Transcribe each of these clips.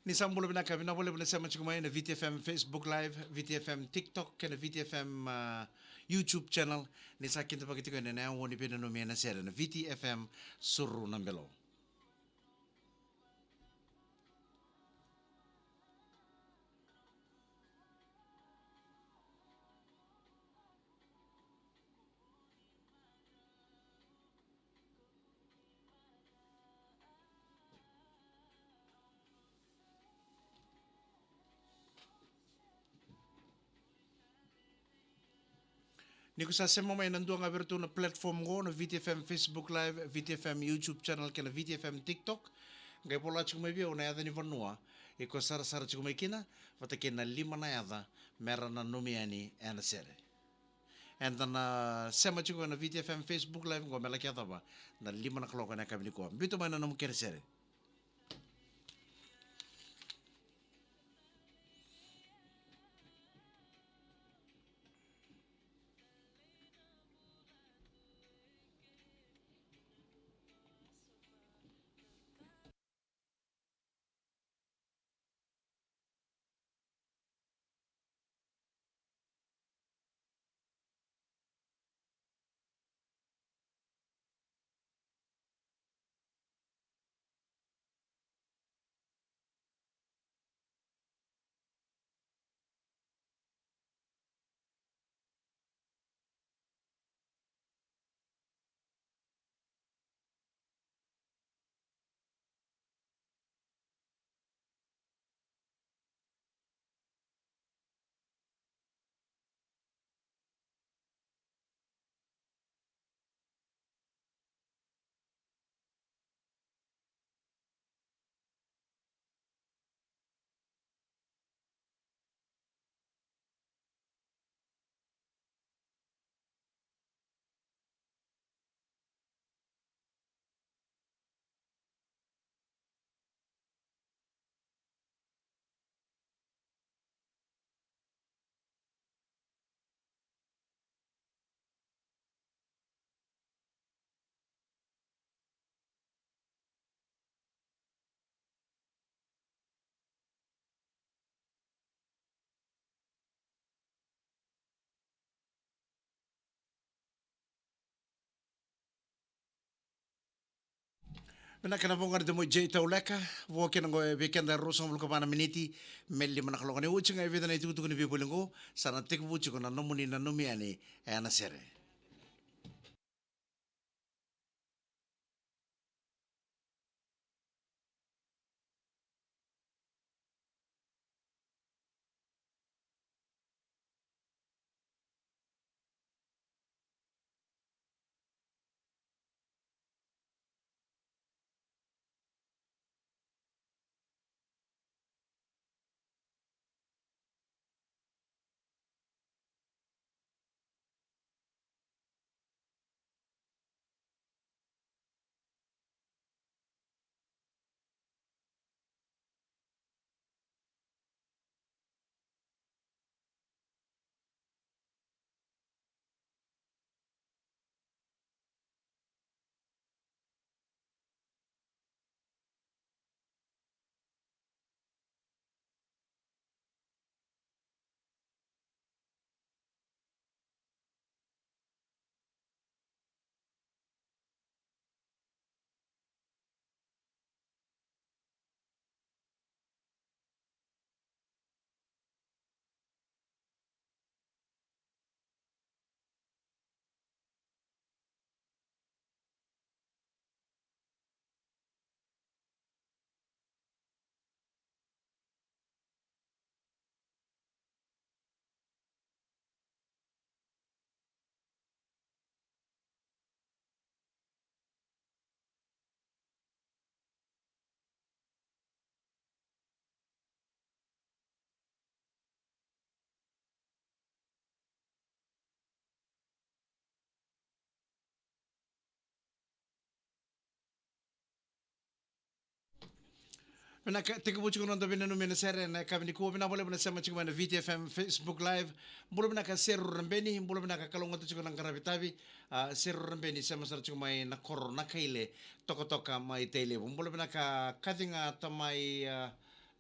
Ni sambulo bina kami na boleh bina sama cukup na VTFM Facebook Live, VTFM TikTok, kena VTFM YouTube channel. Ni sakin tu pakai tiga na woni bina no mena sera na VTFM suru nambelo. Ni ko sa sema may nanduang aberto na platform ko na VTFM Facebook Live, VTFM YouTube channel kena VTFM TikTok. Ngai pola chiku mai bia na yada ni vanua. E ko sara sara chiku mai kina, vata kena lima na yada mera na nomiani ana sere. And then sema chiku na VTFM Facebook Live ko mela kia taba na lima na kloka na kabini ko. Bito mai na namu kere sere. Mena kena vongar de mo jeita uleka, vo kena go weekend rosong vulka pana miniti, melli mana kalau kene uci ngai vedana itu tu kene bibulingo, sana tek uci kona nomuni na nomiani ana sere. Mena teka uci kona nda bina nomina sere na kabini ko bina boleh bina sama cikuma na VTFM Facebook Live, boleh bina ka seru rembeni, boleh bina ka kalonga tu cikuna ngarabi tabi, seru rembeni sama sara cikuma na koro na kaile, toko toka mai tele, boleh bina ka katinga tamai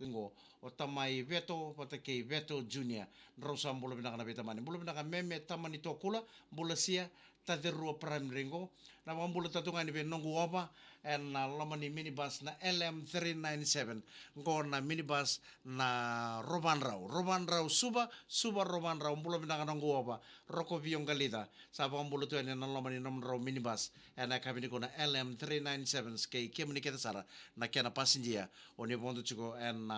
lingo o tamai veto pata ke veto junior rosa bula bina kana beta mani bula bina ka meme tamani to kula bula sia ta de rua prime ringo na bula tatunga ni be nongu oba and na lamani minibus na LM397 go na minibus na Roban Rau suba Roban Rau bula bina kana nongu oba roko viong galida sa bula tu na lamani nom rau minibus and na kabini ko na LM397 ke kemuni kita sara na kena passenger oni bondo chiko and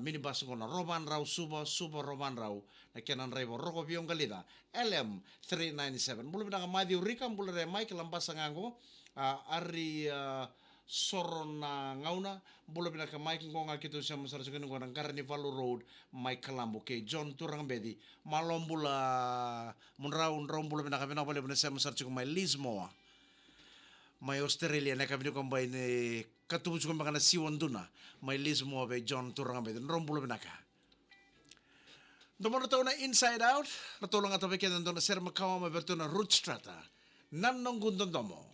minibus ko na Roban Rau suba Roban Rau na kena rebo roko viong galida LM397 bulu bina madi urika bulu re Mike lambasa ngango ari sorona ngauna bulu bina ka Mike ngonga kitu siya masara sukin ngona Carnival Road Mike Kalambo ke John Turang Bedi malom bula munraun rom bulu bina ka bina bale bina siya masara sukin may Lismoa may Australia na kami ko bay ni katubos ko mga nasiwan duna may Lismoa bay John Turang Bedi rom bulu bina ka Domano tayo na Inside Out, natulong at abikin nandun na Sir Makawa maberto na Root Strata. Nanong gundon domo.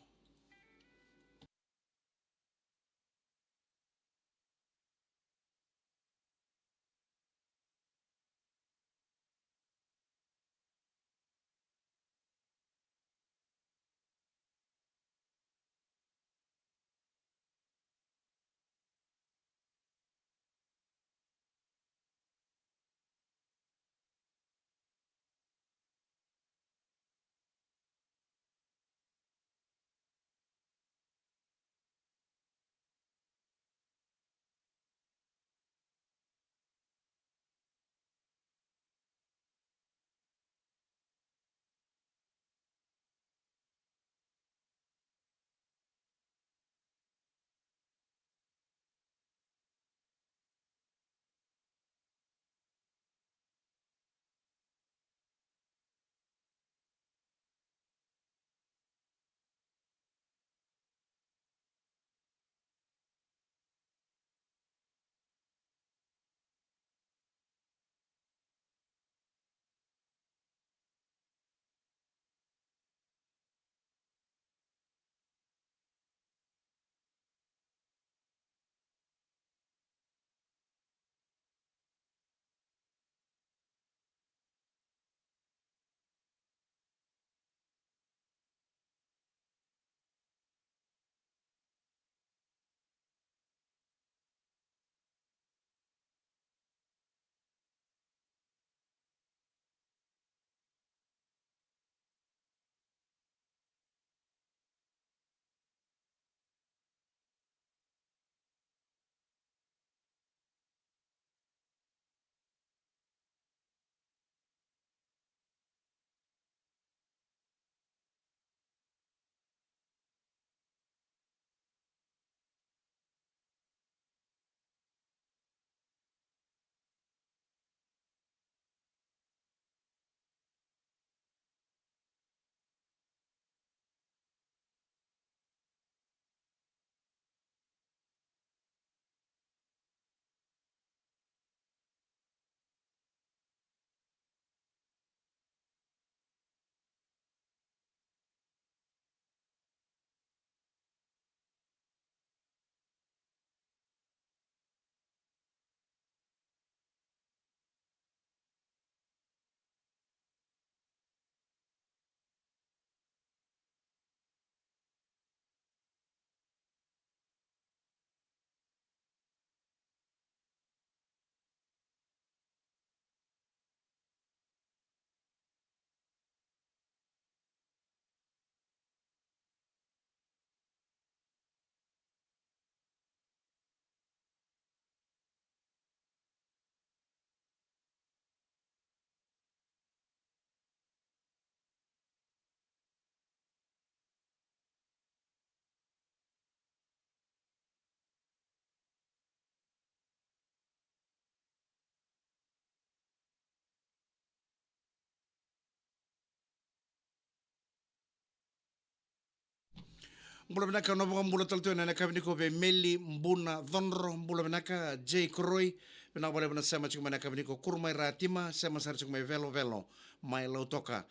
Mbula binaka no mga mbula talto na nakabini ko be Meli Mbuna Dhonro mbula binaka Jay Kroy Pina boleh bena sema cuma nak kami ko kurmai ratima sema sar cuma velo velo mai lau toka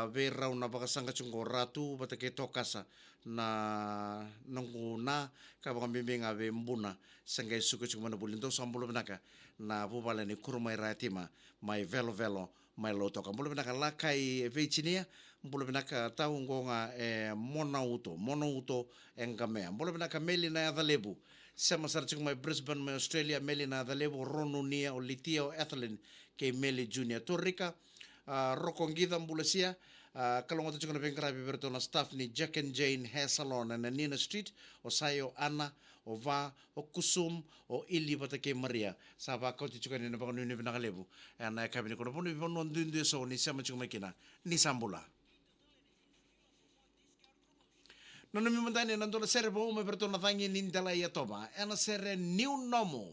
ve rau na baka sanga cungo ratu bata ke toka sa na nongu na ka baka bimbing ave mbuna sanga suku cuma na bulindo sambulo benaka na bubale ni kurmai ratima mai velo velo mai lau toka bolo benaka lakai ve chinia bolo benaka tau ngonga mono uto engamea bolo benaka meli na ya lebu sama sarcing mai Brisbane mai Australia meli na da levo Rono Nia o Litia o Ethelyn ke meli junior Torrika Rokongida mbulasia kalongo tu chungna vengkara biberto na staff ni Jack and Jane Hair Salon na Nina Street o Sayo Ana o Va o Kusum o Ili bata ke Maria saba ko tu chungna na bangun ni bina lebu na kabini ko ponu bonu ndundu so ni sama chungma kina ni sambula non mi mandani non dole sere bo me perto na tangi nindala ya toba ena sere new normal.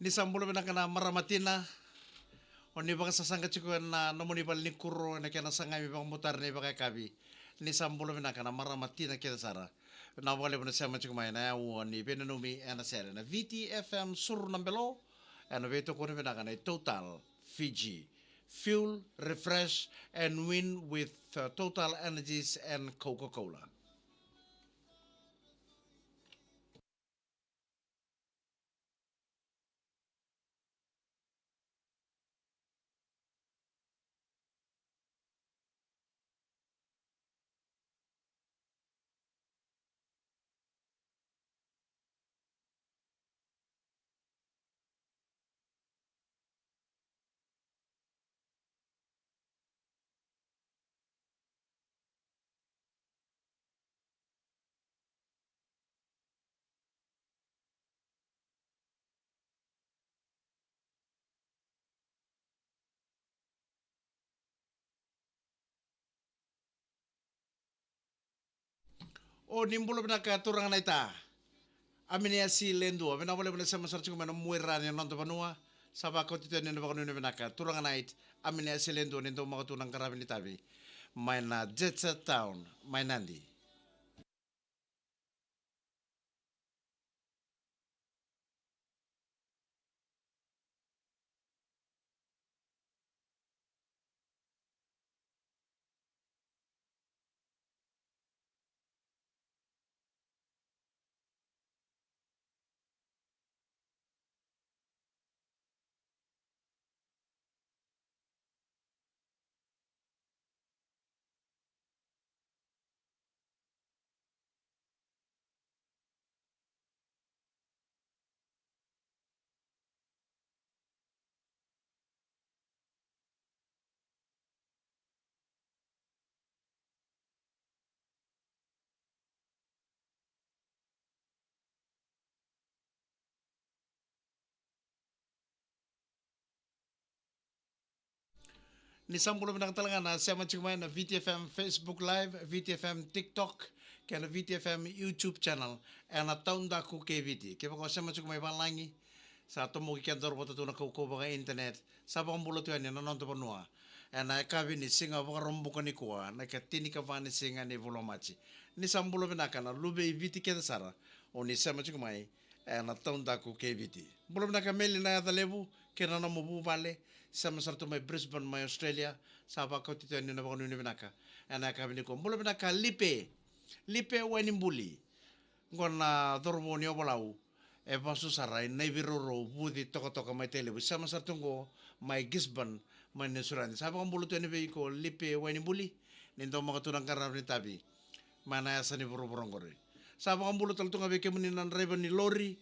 Ni sambulo bina kana maramatina o ni baka sasanga chiku na nomoni bal ni kuro na kana sanga mi baka mutar ni baka kabi ni sambulo bina kana maramatina kita sara na wale bina sama chiku mai na o ni bina numi ana sere na VTFM sur nambelo ana veto ko bina kana total Fiji fuel refresh and win with total energies and Coca-Cola. O nimbulo bina ka turang na ita. Amin ya si lendo, bina wale bina sama sarci kumana muira ni nonto banua. Saba ko tito ni baka nunu bina ka turang na it. Amin ya si lendo ni to mga tunang karabin ni tabi. May na Jet Set Town, may nandi. ni sambulo binang talaga na sama chikmay na VTFM Facebook Live, VTFM TikTok, kaya na VTFM YouTube channel, na taon da ku KVT. Kaya ko sama chikmay balangi, sa tumo kikandor po na kukuha ka internet, sa bang bulo tuyan yan, nanon to panua. Na kabi ni singa baka rombo ka ni kuha, na katini ka pa ni singa ni volomachi. Ni sambulo binaka na lube VT kita sara, o ni sama chikmay, na taon da ku KVT. Bulo binaka meli na yata lebu, kaya na namubu bale, sama sarto may Brisbane may Australia sapa ko tito ni na bakon ni binaka ana ka bini ko bulo binaka lipe wani mbuli ngon na dormo ni obalau e pasu sarai nei biroro budi toko mai tele sama sarto ngo mai Gisborne mai nesurani sapa ko bulo tani be ko lipe wani mbuli nindo mga tunang karab ni tabi mana asa ni boro-borongore sapa ko bulo talto ngabe ke muninan reba ni lori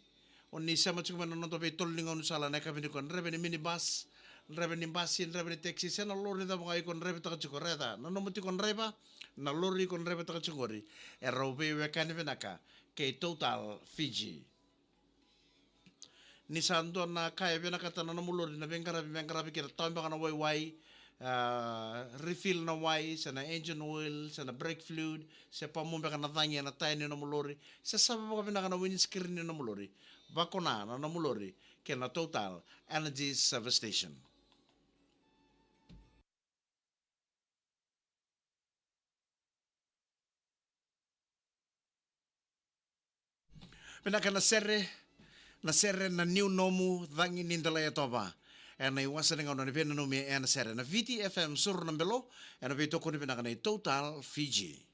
oni sama cuma nonton be tol ni ngonu sala na ka bini ko reba ni minibus rebe ni basin rebe ni taxi se na lori da mga ikon rebe taka chikoreta na nomuti kon reba na lori kon rebe taka chikori e robe wekani venaka ke total Fiji ni sando na kaya venaka ta na mulori na bengarabi kira tamba kana wai refill na wai sa na engine oil sa na brake fluid sa pamumbe kana tanya na tayo ni na mulori sa sabi mga venaka na windscreen ni na mulori bako na mulori ke na total energy service station. Pinaka na serre na new nomu dhangi nindala ya toba. Na iwasa nga na pena nomi na serre na VTFM sur na belo na vito ko ni pinaka na total Fiji.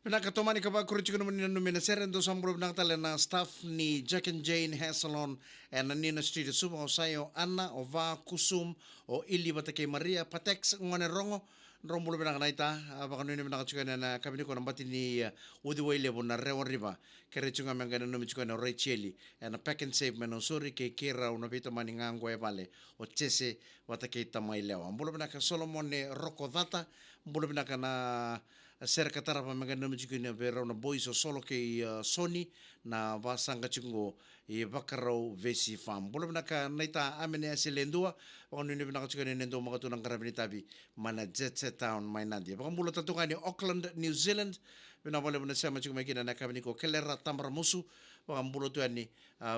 Pinakatumani ka ba kuritsyo naman nila numinaseren do sa mga tala na staff ni Jack and Jane Hair Salon and Nina Street Sumo sayo Anna Ova Kusum o Ili Batake Maria Patex ngone rongo rombulo binang naita baka nuni binang chuka na kabini ko nambati ni Udiway Lebo na Rewan Riva kere chunga mengana numi chuka na Racheli and pack and save meno suri ke kira una vita mani ngango e vale o chese watake tamai lewa mbulo binang ka Solomon ne Roko Data mbulo binang ka na serka tarapa maganda mjukina vera na boys o solo ke Sony na vasanga chungo i bakarau vesi farm bolo na ka naita amene asilendua o ni na ka chukane nendo mga tunang karabini tabi mana jet set town mainandi baka bulo tatunga ni Auckland New Zealand bina wale na sama chukuma kina na kabini ko kelera tamara musu baka bulo tu ani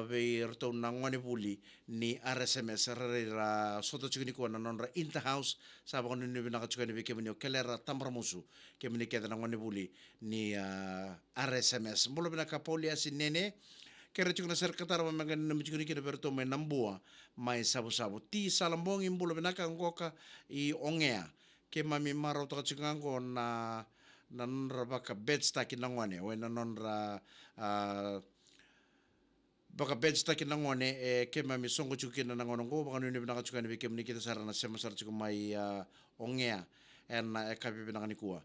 ve rto na ngwane buli ni RSMS ra soto chukini ko na nonra in the house sa baka ni na ka chukane ve kemini kelera tamara musu kemini keda na ngwane buli ni RSMS bolo bina ka poli asin nene kera chukuna ser katara wa magana na michukuni kina berto mai nambua mai sabu-sabu ti salambong imbula binaka ngoka I ongea ke mami maro taka chukango na nonra baka bedsta kinangone we na nonra baka bedsta kinangone ke mami songo chukina nangonongo baka nuni binaka chukani bikem ni kita sarana sema sar chukumai ongea na kabi binaka nikua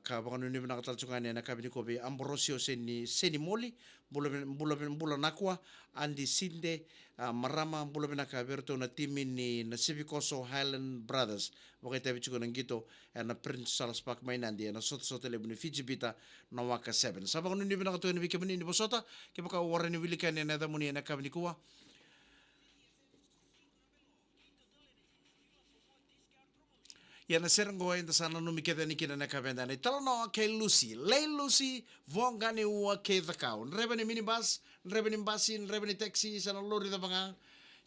ka baka nuni binaka tal chukani na kabi nikobi Ambrosio seni moli bula nakwa andi sinde marama bula binaka berto na timi ni na Civicoso Highland Brothers baka tabi chukuna ngito na Prince Charles Park mainandi na soto lebu ni Fiji Bita na waka 7 sa baka nuni binaka tuani bikem ni bosota ke baka warani wilikani na damuni na kabi nikua Yana serango ainda sana no mikeda ni kina na kabenda ni talo no ke Lucy lei Lucy vongani ua ke thakau nreba ni minibus nreba ni basi nreba ni taxi sana lori da banga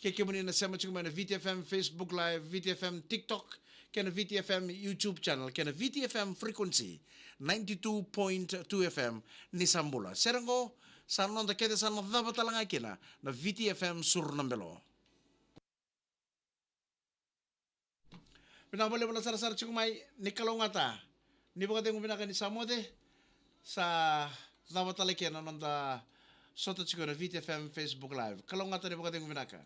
ke muni na sema chuma na VTFM Facebook Live VTFM TikTok ke na VTFM YouTube channel ke na VTFM frequency 92.2 FM ni sambula serango sana no da kede sana dhaba talanga kina na VTFM Surnambelo Pinabali mo na sarasar chukumay ni kalongata. Ni ba kadeng binaka ni Samote sa dapat talakian nonda soto chukuna VTFM Facebook Live. Kalongata ni ba kadeng binaka.